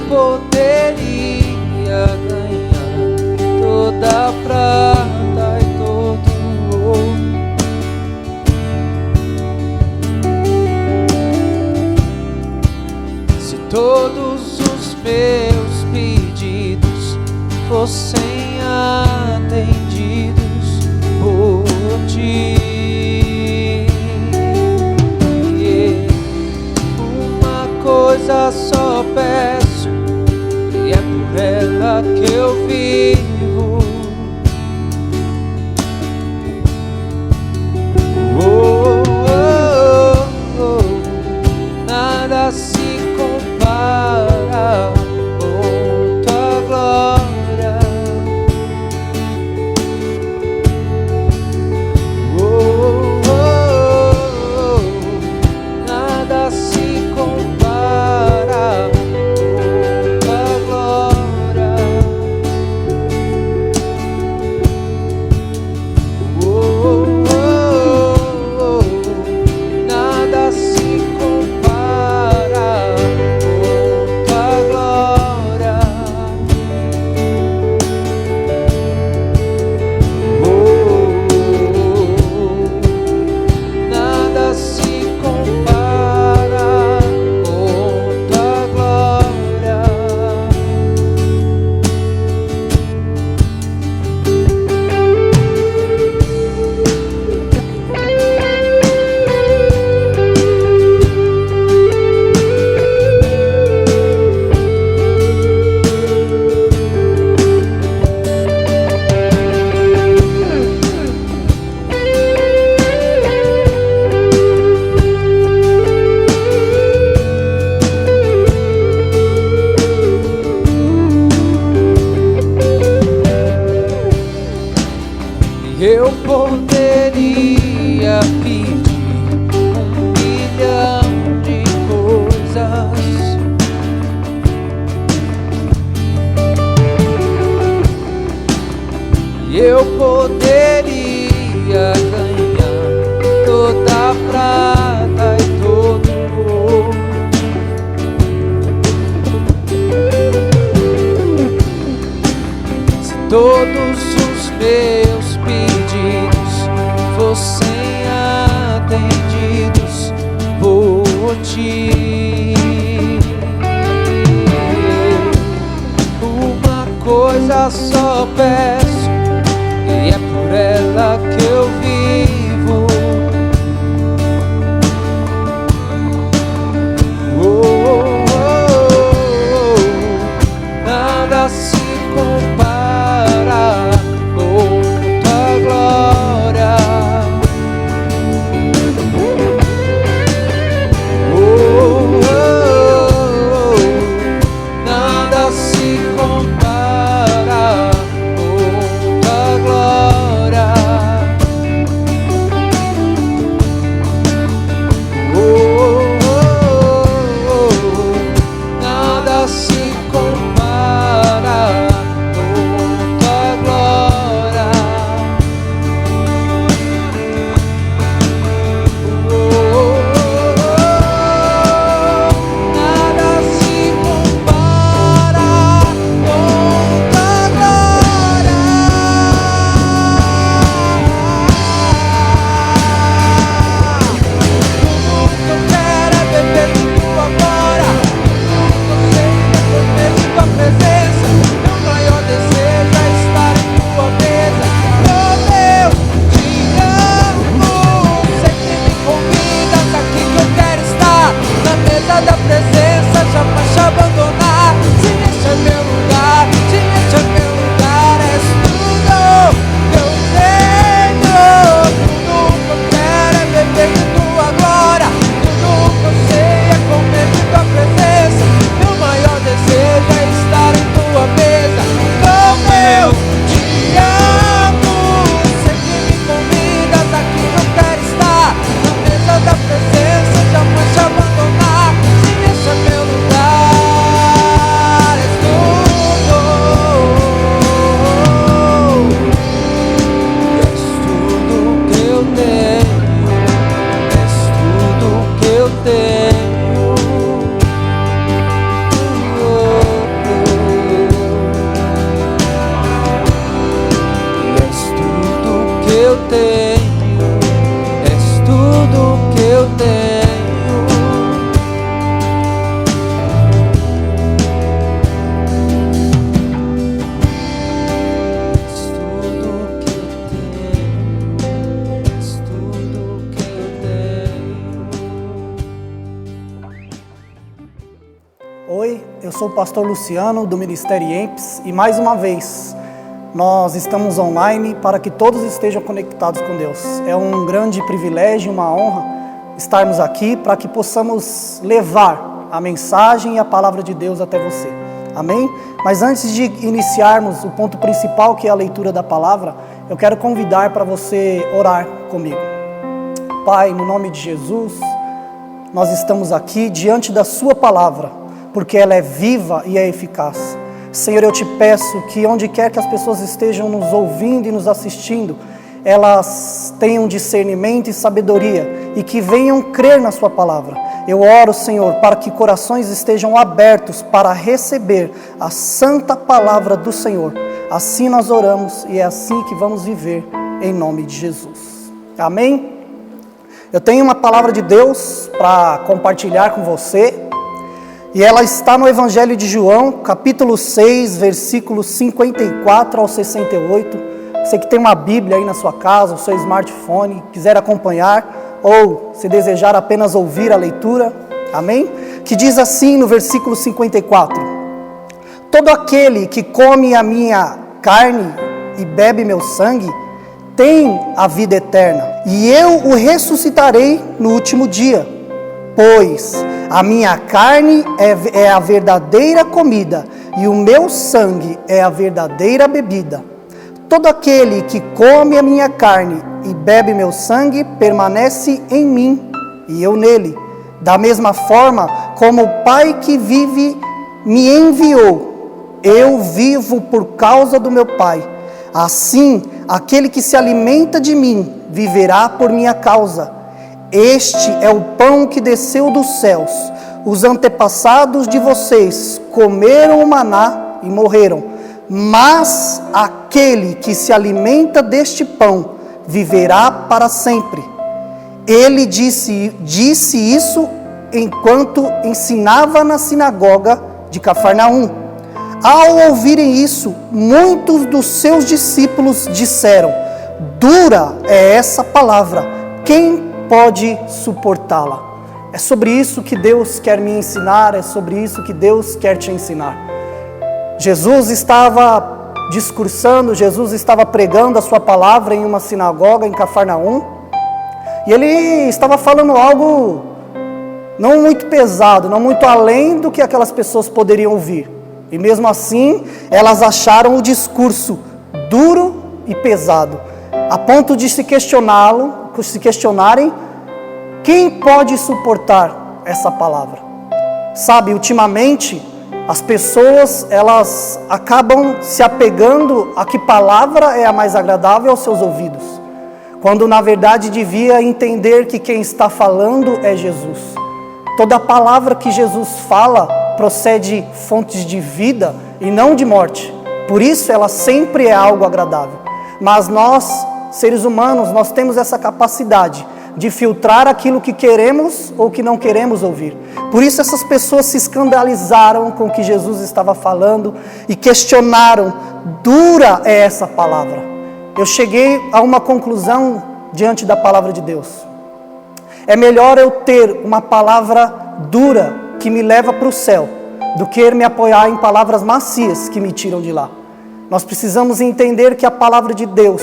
poderia ganhar toda a prata e todo o ouro, se todos os meus pedidos fossem atendidos por ti. Uma coisa só peço, e é por ela que eu vivo. Nada se compara com tua glória. Nada se compara com tua glória. Nada se compara com tua glória. Nada se compara com tua glória. Eu poderia pedir 1 milhão de coisas, e eu poderia ganhar toda a prata e todo o ouro, se todos os meus pedidos fossem atendidos por ti. Uma coisa só peço, e é por ela que eu vivo. Nada se compara com tua glória. Nada se compara com sou o pastor Luciano, do Ministério EMPS, e mais uma vez, nós estamos online para que todos estejam conectados com Deus. É um grande privilégio, uma honra estarmos aqui para que possamos levar a mensagem e a palavra de Deus até você. Amém? Mas antes de iniciarmos o ponto principal, que é a leitura da palavra, eu quero convidar para você orar comigo. Pai, no nome de Jesus, nós estamos aqui diante da sua palavra, porque ela é viva e é eficaz. Senhor, eu te peço que onde quer que as pessoas estejam nos ouvindo e nos assistindo, elas tenham discernimento e sabedoria e que venham crer na sua palavra. Eu oro, Senhor, para que corações estejam abertos para receber a santa palavra do Senhor. Assim nós oramos e é assim que vamos viver em nome de Jesus. Amém? Eu tenho uma palavra de Deus para compartilhar com você. E ela está no Evangelho de João, capítulo 6, versículos 54 ao 68. Você que tem uma Bíblia aí na sua casa, o seu smartphone, quiser acompanhar, ou se desejar apenas ouvir a leitura, amém? Que diz assim no versículo 54: Todo aquele que come a minha carne e bebe meu sangue, tem a vida eterna, e eu o ressuscitarei no último dia. Pois a minha carne é a verdadeira comida, e o meu sangue é a verdadeira bebida. Todo aquele que come a minha carne e bebe meu sangue, permanece em mim, e eu nele. Da mesma forma como o Pai que vive me enviou, eu vivo por causa do meu Pai. Assim, aquele que se alimenta de mim, viverá por minha causa. Este é o pão que desceu dos céus. Os antepassados de vocês comeram o maná e morreram. Mas aquele que se alimenta deste pão viverá para sempre. Ele disse isso enquanto ensinava na sinagoga de Cafarnaum. Ao ouvirem isso, muitos dos seus discípulos disseram: Dura é essa palavra, quem pode suportá-la? É sobre isso que Deus quer me ensinar, é sobre isso que Deus quer te ensinar. Jesus estava discursando, Jesus estava pregando a sua palavra em uma sinagoga em Cafarnaum, e ele estava falando algo não muito pesado, não muito além do que aquelas pessoas poderiam ouvir. E mesmo assim, elas acharam o discurso duro e pesado, a ponto de se questionarem quem pode suportar essa palavra. Sabe, ultimamente as pessoas elas acabam se apegando a que palavra é a mais agradável aos seus ouvidos, quando na verdade devia entender que quem está falando é Jesus. Toda palavra que Jesus fala procede fontes de vida e não de morte. Por isso ela sempre é algo agradável. Mas nós, seres humanos, nós temos essa capacidade de filtrar aquilo que queremos ou que não queremos ouvir. Por isso essas pessoas se escandalizaram com o que Jesus estava falando e questionaram: dura é essa palavra. Eu cheguei a uma conclusão diante da palavra de Deus. É melhor eu ter uma palavra dura que me leva para o céu do que me apoiar em palavras macias que me tiram de lá. Nós precisamos entender que a palavra de Deus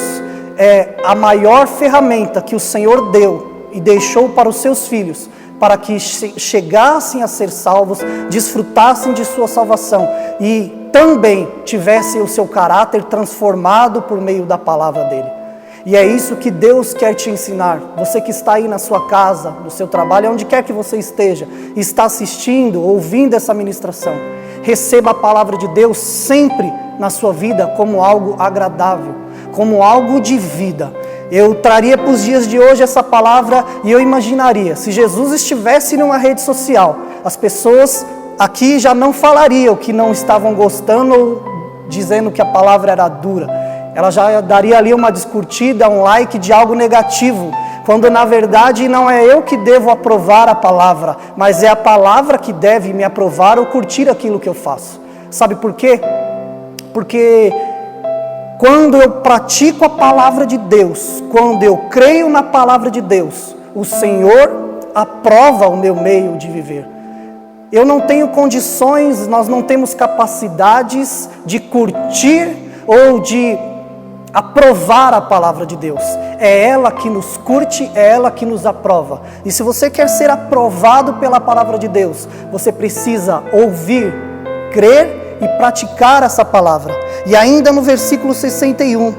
é a maior ferramenta que o Senhor deu e deixou para os seus filhos, para que chegassem a ser salvos, desfrutassem de sua salvação e também tivessem o seu caráter transformado por meio da palavra dele. E é isso que Deus quer te ensinar. Você que está aí na sua casa, no seu trabalho, onde quer que você esteja, está assistindo, ouvindo essa ministração, receba a palavra de Deus sempre na sua vida como algo agradável, como algo de vida. Eu traria para os dias de hoje essa palavra e eu imaginaria, se Jesus estivesse numa rede social, as pessoas aqui já não falariam que não estavam gostando ou dizendo que a palavra era dura. Ela já daria ali uma discutida, um like de algo negativo, quando na verdade não é eu que devo aprovar a palavra, mas é a palavra que deve me aprovar ou curtir aquilo que eu faço. Sabe por quê? Porque quando eu pratico a palavra de Deus, quando eu creio na palavra de Deus, o Senhor aprova o meu meio de viver. Eu não tenho condições, nós não temos capacidades de curtir ou de aprovar a palavra de Deus. É ela que nos curte, é ela que nos aprova. E se você quer ser aprovado pela palavra de Deus, você precisa ouvir, crer e praticar essa palavra. E ainda no versículo 61,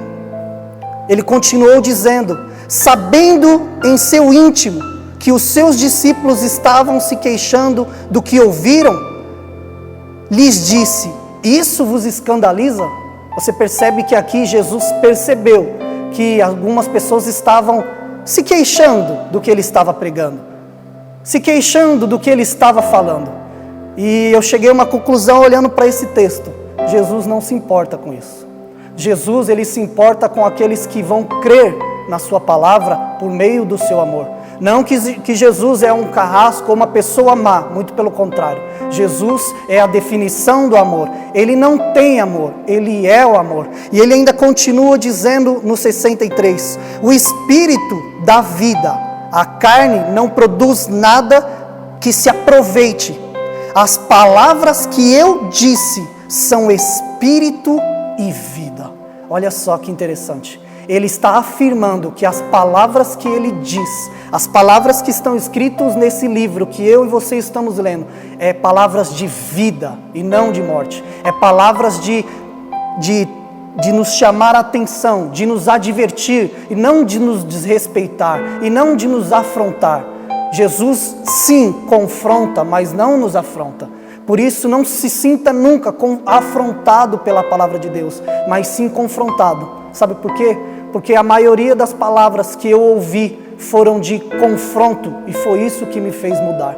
ele continuou dizendo: sabendo em seu íntimo que os seus discípulos estavam se queixando do que ouviram, lhes disse: isso vos escandaliza? Você percebe que aqui Jesus percebeu que algumas pessoas estavam se queixando do que ele estava pregando, se queixando do que ele estava falando. E eu cheguei a uma conclusão olhando para esse texto: Jesus não se importa com isso. Jesus, ele se importa com aqueles que vão crer na sua palavra por meio do seu amor. Não que Jesus é um carrasco ou uma pessoa má, muito pelo contrário. Jesus é a definição do amor. Ele não tem amor, ele é o amor. E ele ainda continua dizendo no 63, o Espírito dá vida, a carne não produz nada que se aproveite. As palavras que eu disse são Espírito e vida. Olha só que interessante. Ele está afirmando que as palavras que ele diz, as palavras que estão escritas nesse livro que eu e você estamos lendo, é palavras de vida e não de morte. É palavras de nos chamar a atenção, de nos advertir e não de nos desrespeitar e não de nos afrontar. Jesus sim confronta, mas não nos afronta. Por isso não se sinta nunca afrontado pela palavra de Deus, mas sim confrontado. Sabe por quê? Porque a maioria das palavras que eu ouvi foram de confronto e foi isso que me fez mudar.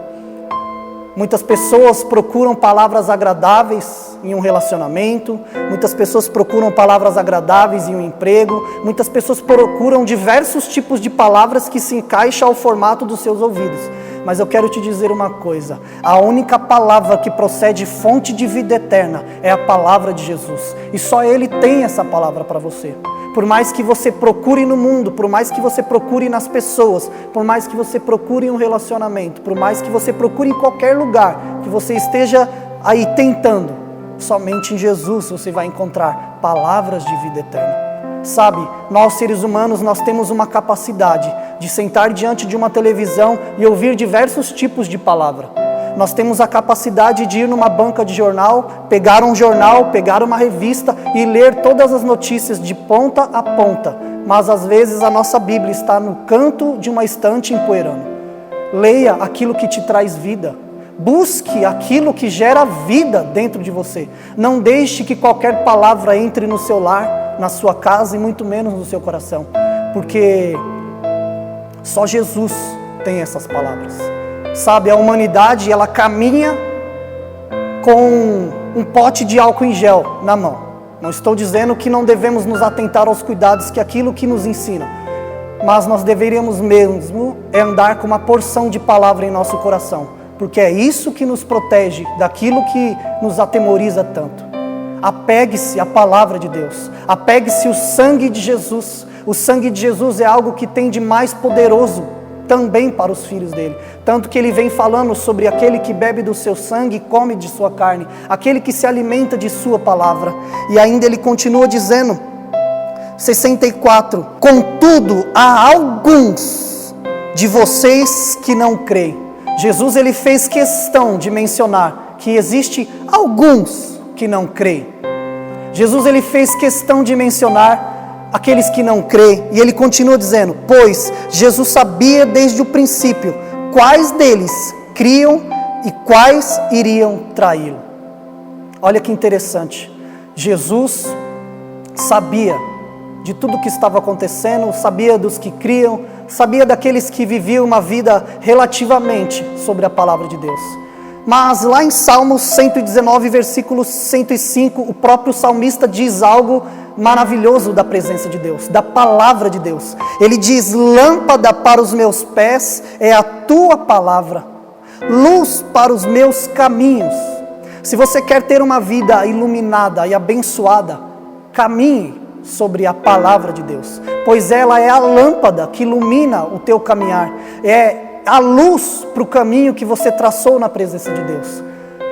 Muitas pessoas procuram palavras agradáveis em um relacionamento, muitas pessoas procuram palavras agradáveis em um emprego, muitas pessoas procuram diversos tipos de palavras que se encaixam ao formato dos seus ouvidos. Mas eu quero te dizer uma coisa: a única palavra que procede fonte de vida eterna é a palavra de Jesus. E só Ele tem essa palavra para você. Por mais que você procure no mundo, por mais que você procure nas pessoas, por mais que você procure em um relacionamento, por mais que você procure em qualquer lugar, que você esteja aí tentando, somente em Jesus você vai encontrar palavras de vida eterna. Sabe, nós seres humanos, nós temos uma capacidade de sentar diante de uma televisão e ouvir diversos tipos de palavra. Nós temos a capacidade de ir numa banca de jornal, pegar um jornal, pegar uma revista e ler todas as notícias de ponta a ponta. Mas às vezes a nossa Bíblia está no canto de uma estante empoeirando. Leia aquilo que te traz vida. Busque aquilo que gera vida dentro de você. Não deixe que qualquer palavra entre no seu lar, na sua casa e muito menos no seu coração. Porque só Jesus tem essas palavras. Sabe, a humanidade, ela caminha com um pote de álcool em gel na mão. Não estou dizendo que não devemos nos atentar aos cuidados que aquilo que nos ensina. Mas nós deveríamos mesmo andar com uma porção de palavra em nosso coração. Porque é isso que nos protege daquilo que nos atemoriza tanto. Apegue-se à palavra de Deus. Apegue-se ao sangue de Jesus. O sangue de Jesus é algo que tem de mais poderoso também para os filhos dele. Tanto que ele vem falando sobre aquele que bebe do seu sangue e come de sua carne. Aquele que se alimenta de sua palavra. E ainda ele continua dizendo, 64, contudo, há alguns de vocês que não creem. Jesus, ele fez questão de mencionar que existe alguns que não creem. Jesus, ele fez questão de mencionar aqueles que não creem, e ele continua dizendo, pois Jesus sabia desde o princípio quais deles criam e quais iriam traí-lo. Olha que interessante, Jesus sabia de tudo o que estava acontecendo, sabia dos que criam, sabia daqueles que viviam uma vida relativamente sobre a palavra de Deus. Mas lá em Salmos 119, versículo 105, o próprio salmista diz algo maravilhoso da presença de Deus, da palavra de Deus. Ele diz, lâmpada para os meus pés é a tua palavra, luz para os meus caminhos. Se você quer ter uma vida iluminada e abençoada, caminhe sobre a palavra de Deus, pois ela é a lâmpada que ilumina o teu caminhar, é a luz para o caminho que você traçou na presença de Deus.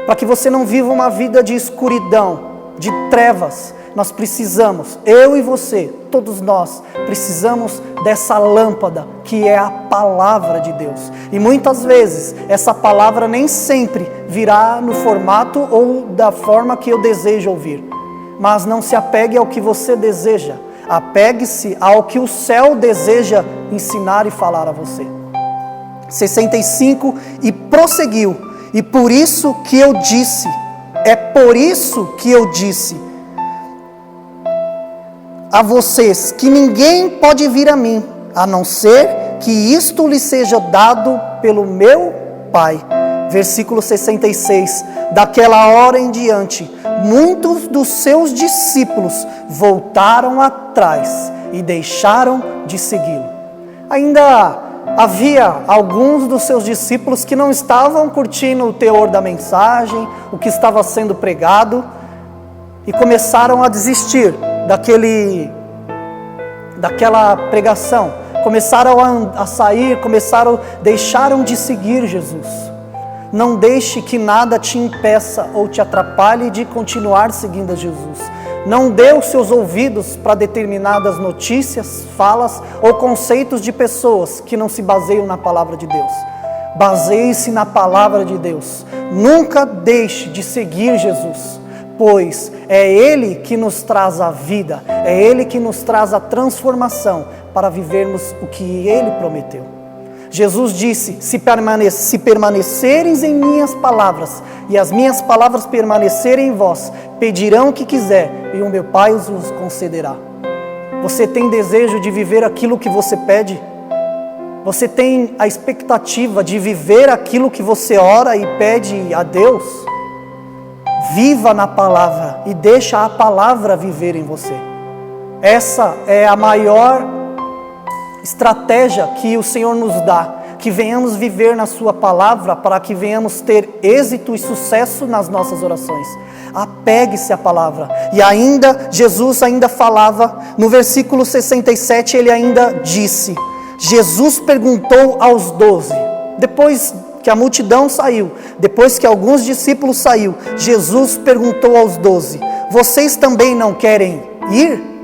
Para que você não viva uma vida de escuridão, de trevas. Nós precisamos, eu e você, todos nós, precisamos dessa lâmpada que é a palavra de Deus. E muitas vezes, essa palavra nem sempre virá no formato ou da forma que eu desejo ouvir. Mas não se apegue ao que você deseja. Apegue-se ao que o céu deseja ensinar e falar a você. 65, e prosseguiu. E por isso que eu disse, é por isso que eu disse a vocês que ninguém pode vir a mim, a não ser que isto lhe seja dado pelo meu Pai. Versículo 66, daquela hora em diante, muitos dos seus discípulos voltaram atrás e deixaram de segui-lo. Ainda havia alguns dos seus discípulos que não estavam curtindo o teor da mensagem, o que estava sendo pregado, e começaram a desistir daquela pregação. Começaram a sair, deixaram de seguir Jesus. Não deixe que nada te impeça ou te atrapalhe de continuar seguindo a Jesus. Não dê os seus ouvidos para determinadas notícias, falas ou conceitos de pessoas que não se baseiam na palavra de Deus. Baseie-se na palavra de Deus. Nunca deixe de seguir Jesus, pois é Ele que nos traz a vida, é Ele que nos traz a transformação para vivermos o que Ele prometeu. Jesus disse, se permanecereis em minhas palavras, e as minhas palavras permanecerem em vós, pedirão o que quiser, e o meu Pai os concederá. Você tem desejo de viver aquilo que você pede? Você tem a expectativa de viver aquilo que você ora e pede a Deus? Viva na palavra e deixa a palavra viver em você. Essa é a maior estratégia que o Senhor nos dá, que venhamos viver na sua palavra para que venhamos ter êxito e sucesso nas nossas orações. Apegue-se à palavra. E ainda, Jesus ainda falava, no versículo 67, ele ainda disse, Jesus perguntou aos 12, depois que a multidão saiu, depois que alguns discípulos saíram, Jesus perguntou aos 12, vocês também não querem ir?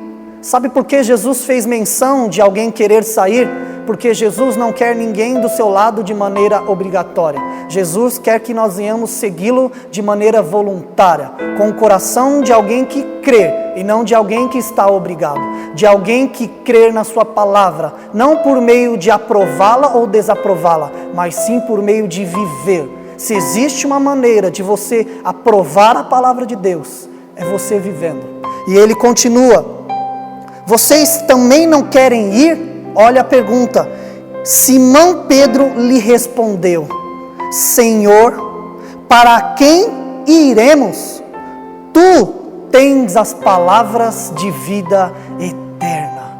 Sabe por que Jesus fez menção de alguém querer sair? Porque Jesus não quer ninguém do seu lado de maneira obrigatória. Jesus quer que nós venhamos segui-lo de maneira voluntária, com o coração de alguém que crê e não de alguém que está obrigado, de alguém que crê na sua palavra, não por meio de aprová-la ou desaprová-la, mas sim por meio de viver. Se existe uma maneira de você aprovar a palavra de Deus, é você vivendo. E ele continua, vocês também não querem ir? Olha a pergunta. Simão Pedro lhe respondeu, Senhor, para quem iremos? Tu tens as palavras de vida eterna.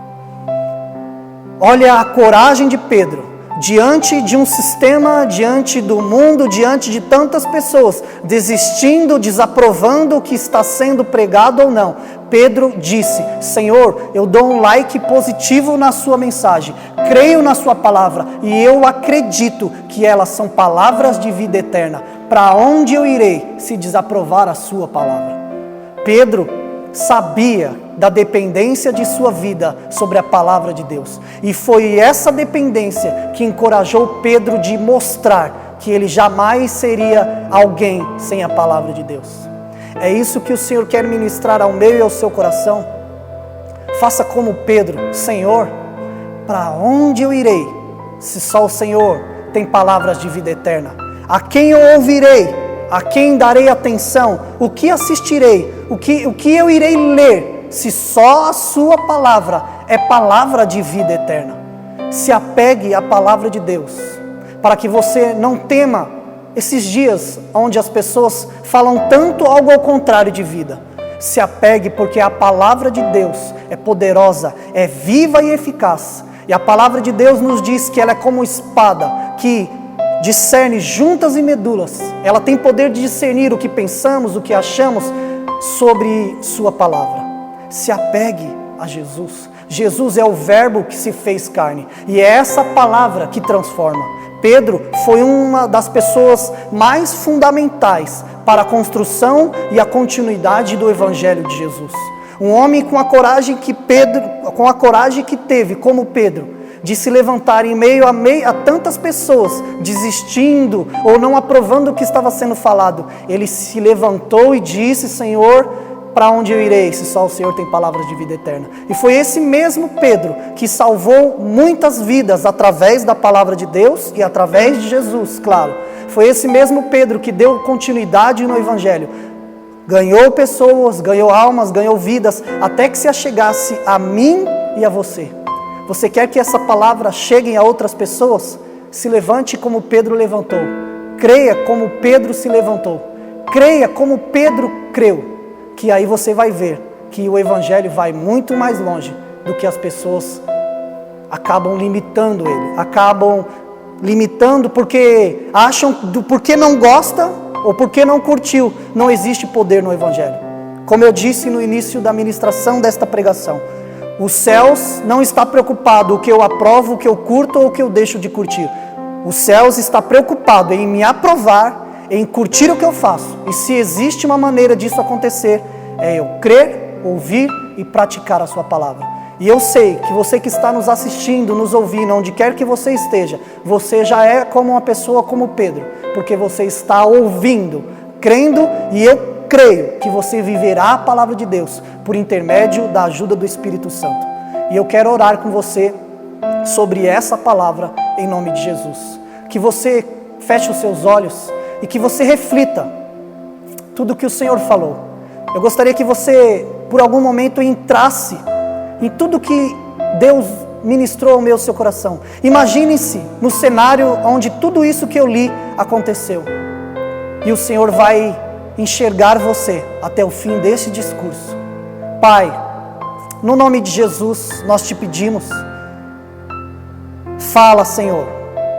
Olha a coragem de Pedro. Diante de um sistema, diante do mundo, diante de tantas pessoas, desistindo, desaprovando o que está sendo pregado ou não, Pedro disse, Senhor, eu dou um like positivo na sua mensagem, creio na sua palavra e eu acredito que elas são palavras de vida eterna. Para onde eu irei se desaprovar a sua palavra? Pedro sabia da dependência de sua vida sobre a palavra de Deus. E foi essa dependência que encorajou Pedro de mostrar que ele jamais seria alguém sem a palavra de Deus. É isso que o Senhor quer ministrar ao meu e ao seu coração. Faça como Pedro, Senhor, para onde eu irei se só o Senhor tem palavras de vida eterna? A quem eu ouvirei? A quem darei atenção? O que assistirei? O que eu irei ler? Se só a sua palavra é palavra de vida eterna. Se apegue à palavra de Deus, para que você não tema esses dias onde as pessoas falam tanto algo ao contrário de vida. Se apegue, porque a palavra de Deus é poderosa, é viva e eficaz. E a palavra de Deus nos diz que ela é como espada, que discerne juntas e medulas. Ela tem poder de discernir o que pensamos, o que achamos sobre sua palavra. Se apegue a Jesus. Jesus é o verbo que se fez carne. E é essa palavra que transforma. Pedro foi uma das pessoas mais fundamentais para a construção e a continuidade do Evangelho de Jesus. Um homem com a coragem que teve, como Pedro, de se levantar em meio a tantas pessoas desistindo ou não aprovando o que estava sendo falado. Ele se levantou e disse: Senhor, para onde eu irei, se só o Senhor tem palavras de vida eterna? E foi esse mesmo Pedro que salvou muitas vidas através da palavra de Deus e através de Jesus, claro. Foi esse mesmo Pedro que deu continuidade no Evangelho. Ganhou pessoas, ganhou almas, ganhou vidas, até que se achegasse a mim e a você. Você quer que essa palavra chegue a outras pessoas? Se levante como Pedro levantou. Creia como Pedro se levantou. Creia como Pedro creu. Que aí você vai ver que o Evangelho vai muito mais longe do que as pessoas acabam limitando ele. Acabam limitando porque acham, porque não gosta ou porque não curtiu. Não existe poder no Evangelho. Como eu disse no início da ministração desta pregação, os céus não está preocupado o que eu aprovo, o que eu curto ou o que eu deixo de curtir. Os céus está preocupado em me aprovar, em curtir o que eu faço. E se existe uma maneira disso acontecer, é eu crer, ouvir e praticar a sua palavra. E eu sei que você que está nos assistindo, nos ouvindo, onde quer que você esteja, você já é como uma pessoa como Pedro, porque você está ouvindo, crendo, e eu creio que você viverá a palavra de Deus por intermédio da ajuda do Espírito Santo. E eu quero orar com você sobre essa palavra em nome de Jesus. Que você feche os seus olhos e que você reflita tudo que o Senhor falou. Eu gostaria que você, por algum momento, entrasse em tudo que Deus ministrou ao seu coração. Imagine-se no cenário onde tudo isso que eu li aconteceu. E o Senhor vai enxergar você até o fim desse discurso. Pai, no nome de Jesus, nós te pedimos, fala, Senhor,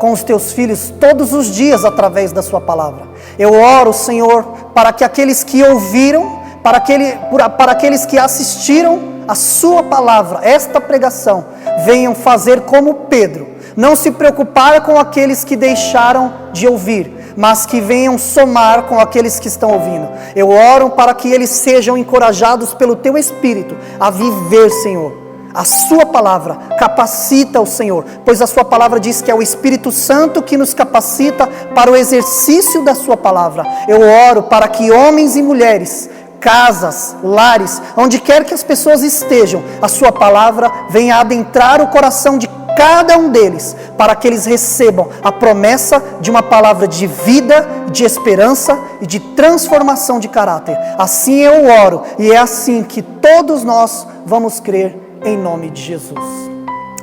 com os teus filhos todos os dias através da sua palavra. Eu oro, Senhor, para que aqueles que ouviram, para aqueles que assistiram a sua palavra, esta pregação, venham fazer como Pedro, não se preocupar com aqueles que deixaram de ouvir, mas que venham somar com aqueles que estão ouvindo. Eu oro para que eles sejam encorajados pelo Teu Espírito a viver, Senhor, a Sua palavra. Capacita o Senhor, pois a Sua palavra diz que é o Espírito Santo que nos capacita para o exercício da Sua palavra. Eu oro para que homens e mulheres, casas, lares, onde quer que as pessoas estejam, a Sua palavra venha adentrar o coração de cada um deles, para que eles recebam a promessa de uma palavra de vida, de esperança e de transformação de caráter. Assim eu oro, e é assim que todos nós vamos crer em nome de Jesus.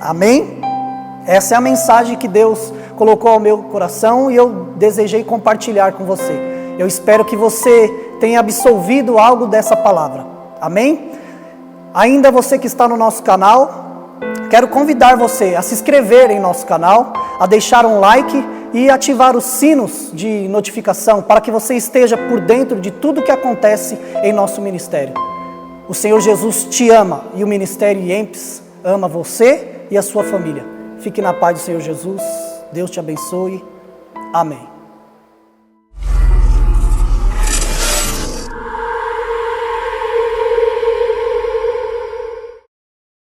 Amém? Essa é a mensagem que Deus colocou ao meu coração e eu desejei compartilhar com você. Eu espero que você tenha absorvido algo dessa palavra. Amém? Ainda você que está no nosso canal, quero convidar você a se inscrever em nosso canal, a deixar um like e ativar os sinos de notificação para que você esteja por dentro de tudo que acontece em nosso ministério. O Senhor Jesus te ama e o Ministério IEMPS ama você e a sua família. Fique na paz do Senhor Jesus. Deus te abençoe. Amém.